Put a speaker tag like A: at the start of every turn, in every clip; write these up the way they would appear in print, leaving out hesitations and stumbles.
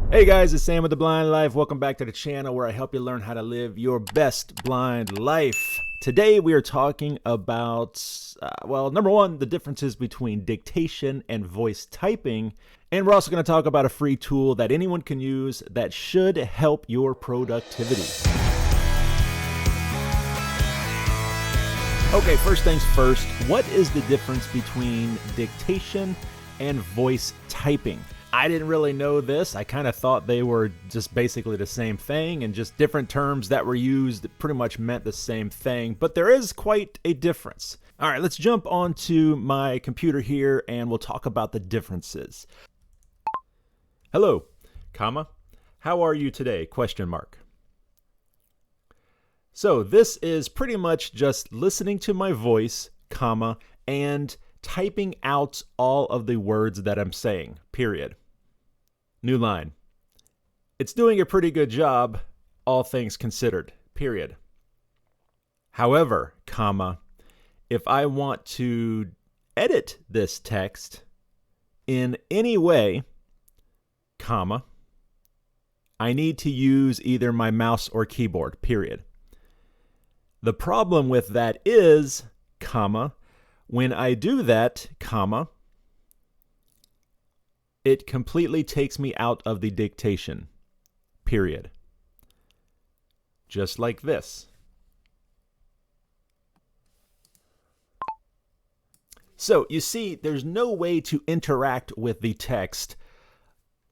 A: Hey guys, it's Sam with The Blind Life. Welcome back to the channel where I help you learn how to live your best blind life. Today we are talking about, number one, the differences between dictation and voice typing. And we're also going to talk about a free tool that anyone can use that should help your productivity. Okay, first things first, what is the difference between dictation and voice typing? I didn't really know this. I kind of thought they were just basically the same thing and just different terms that were used that pretty much meant the same thing, but there is quite a difference. All right, let's jump onto my computer here and we'll talk about the differences. Hello, comma, how are you today? Question mark. So this is pretty much just listening to my voice, comma, and typing out all of the words that I'm saying, period. New line. It's doing a pretty good job, all things considered, period. However, comma, if I want to edit this text in any way, comma, I need to use either my mouse or keyboard, period. The problem with that is, comma, when I do that, comma, it completely takes me out of the dictation, period. Just like this. So you see, there's no way to interact with the text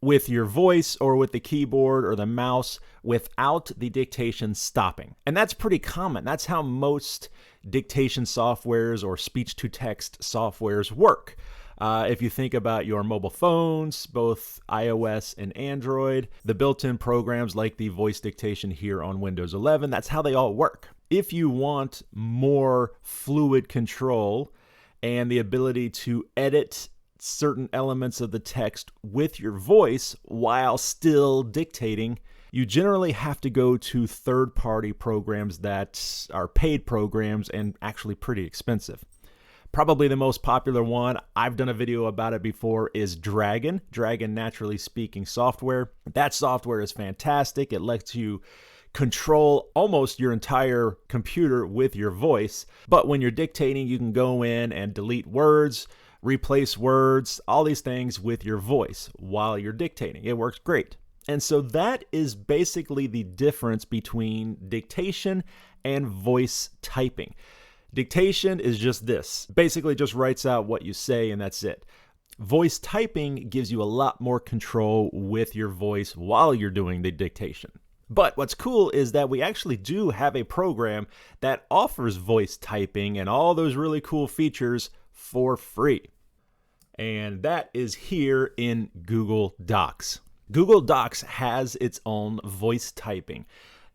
A: with your voice or with the keyboard or the mouse without the dictation stopping. And that's pretty common. That's how most dictation softwares or speech-to-text softwares work. If you think about your mobile phones, both iOS and Android, the built-in programs like the voice dictation here on Windows 11, that's how they all work. If you want more fluid control and the ability to edit certain elements of the text with your voice while still dictating, you generally have to go to third-party programs that are paid programs and actually pretty expensive. Probably the most popular one, I've done a video about it before, is Dragon Naturally Speaking software. That software is fantastic. It lets you control almost your entire computer with your voice. But when you're dictating, you can go in and delete words, replace words, all these things with your voice while you're dictating. It works great. And so that is basically the difference between dictation and voice typing. Dictation is just this. Basically just writes out what you say and that's it. Voice typing gives you a lot more control with your voice while you're doing the dictation. But what's cool is that we actually do have a program that offers voice typing and all those really cool features for free. And that is here in Google Docs. Google Docs has its own voice typing.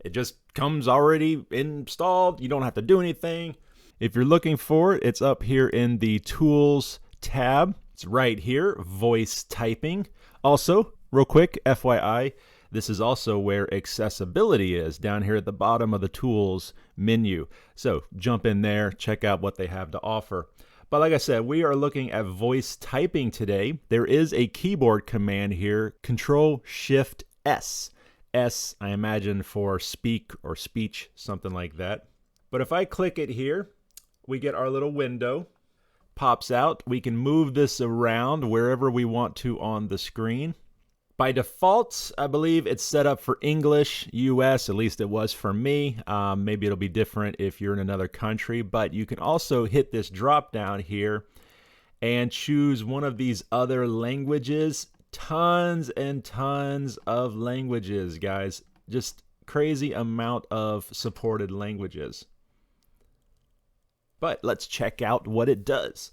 A: It just comes already installed. You don't have to do anything. If you're looking for it, it's up here in the Tools tab. It's right here, voice typing. Also, real quick, FYI, this is also where accessibility is, down here at the bottom of the Tools menu. So jump in there, check out what they have to offer. But like I said, we are looking at voice typing today. There is a keyboard command here, Control-Shift-S. S, I imagine, for speak or speech, something like that. But if I click it here, we get our little window, pops out. We can move this around wherever we want to on the screen. By default, I believe it's set up for English, US, at least it was for me. Maybe it'll be different if you're in another country, but you can also hit this drop down here and choose one of these other languages. Tons and tons of languages, guys. Just crazy amount of supported languages. But let's check out what it does.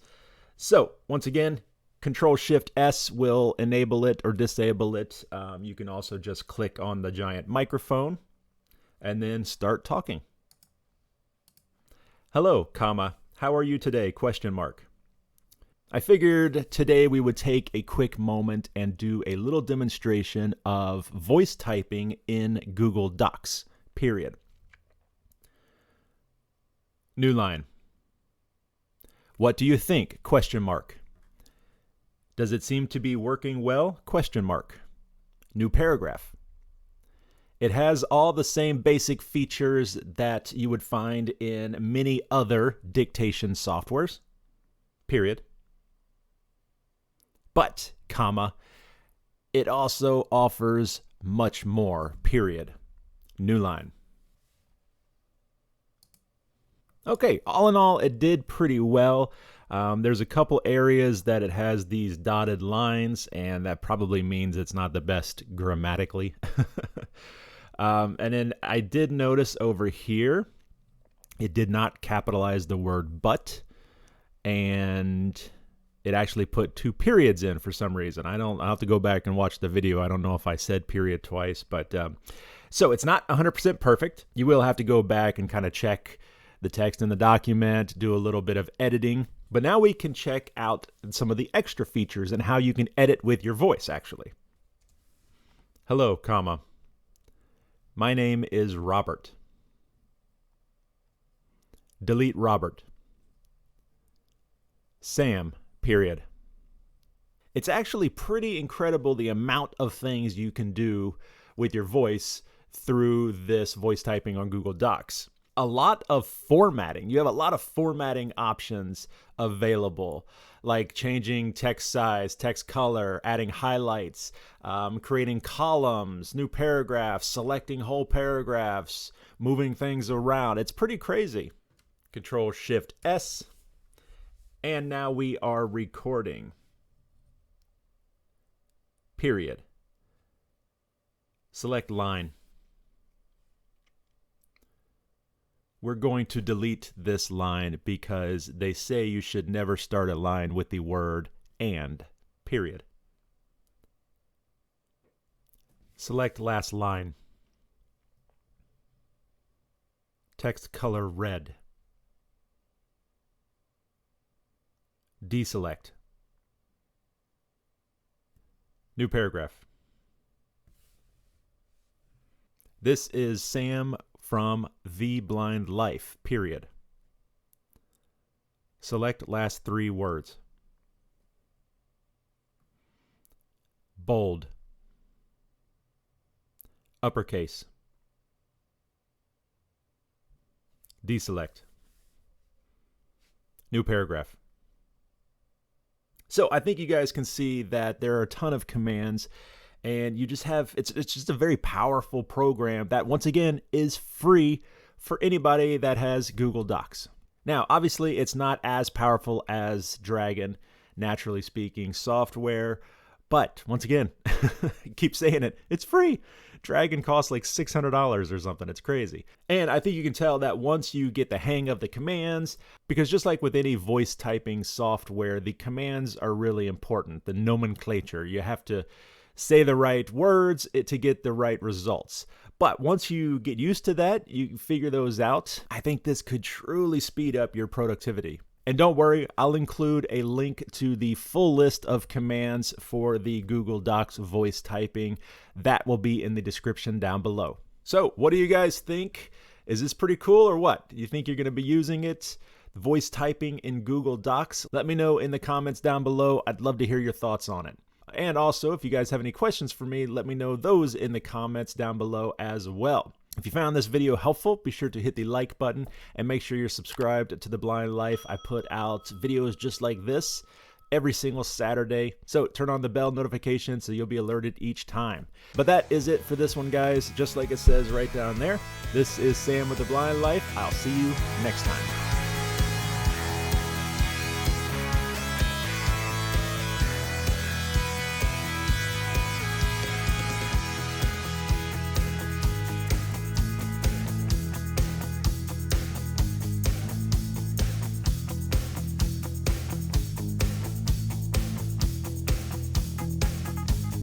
A: So once again, Control-Shift-S will enable it or disable it. You can also just click on the giant microphone and then start talking. Hello, comma, how are you today? Question mark. I figured today we would take a quick moment and do a little demonstration of voice typing in Google Docs, period. New line. What do you think? Question mark. Does it seem to be working well? Question mark. New paragraph. It has all the same basic features that you would find in many other dictation softwares, period. But, comma, it also offers much more, period. New line. Okay, all in all, it did pretty well. There's a couple areas that it has these dotted lines, and that probably means it's not the best grammatically. And then I did notice over here, it did not capitalize the word but, and it actually put 2 periods in for some reason. I'll have to go back and watch the video. I don't know if I said period twice, but so it's not 100% perfect. You will have to go back and kind of check the text in the document, do a little bit of editing. But now we can check out some of the extra features and how you can edit with your voice, actually. Hello, comma. My name is Robert. Delete Robert. Sam, period. It's actually pretty incredible the amount of things you can do with your voice through this voice typing on Google Docs. A lot of formatting. You have a lot of formatting options available, like changing text size, text color, adding highlights, creating columns, new paragraphs, selecting whole paragraphs, moving things around. It's pretty crazy. Control-Shift-S. And now we are recording. Period. Select line. We're going to delete this line because they say you should never start a line with the word and, period. Select last line. Text color red. Deselect. New paragraph. This is Sam from The Blind Life, period. Select last 3 words. Bold. Uppercase. Deselect. New paragraph. So I think you guys can see that there are a ton of commands, and you just have, it's just a very powerful program that, once again, is free for anybody that has Google Docs. Now, obviously, it's not as powerful as Dragon, naturally speaking, software, but once again, keep saying it, it's free. Dragon costs like $600 or something. It's crazy. And I think you can tell that once you get the hang of the commands, because just like with any voice typing software, the commands are really important. The nomenclature, you have to say the right words to get the right results. But once you get used to that, you figure those out, I think this could truly speed up your productivity. And don't worry, I'll include a link to the full list of commands for the Google Docs voice typing. That will be in the description down below. So what do you guys think? Is this pretty cool or what? Do you think you're going to be using it? Voice typing in Google Docs? Let me know in the comments down below. I'd love to hear your thoughts on it. And also, if you guys have any questions for me, let me know those in the comments down below as well. If you found this video helpful, be sure to hit the like button and make sure you're subscribed to The Blind Life. I put out videos just like this every single Saturday. So turn on the bell notification so you'll be alerted each time. But that is it for this one, guys. Just like it says right down there, this is Sam with The Blind Life. I'll see you next time.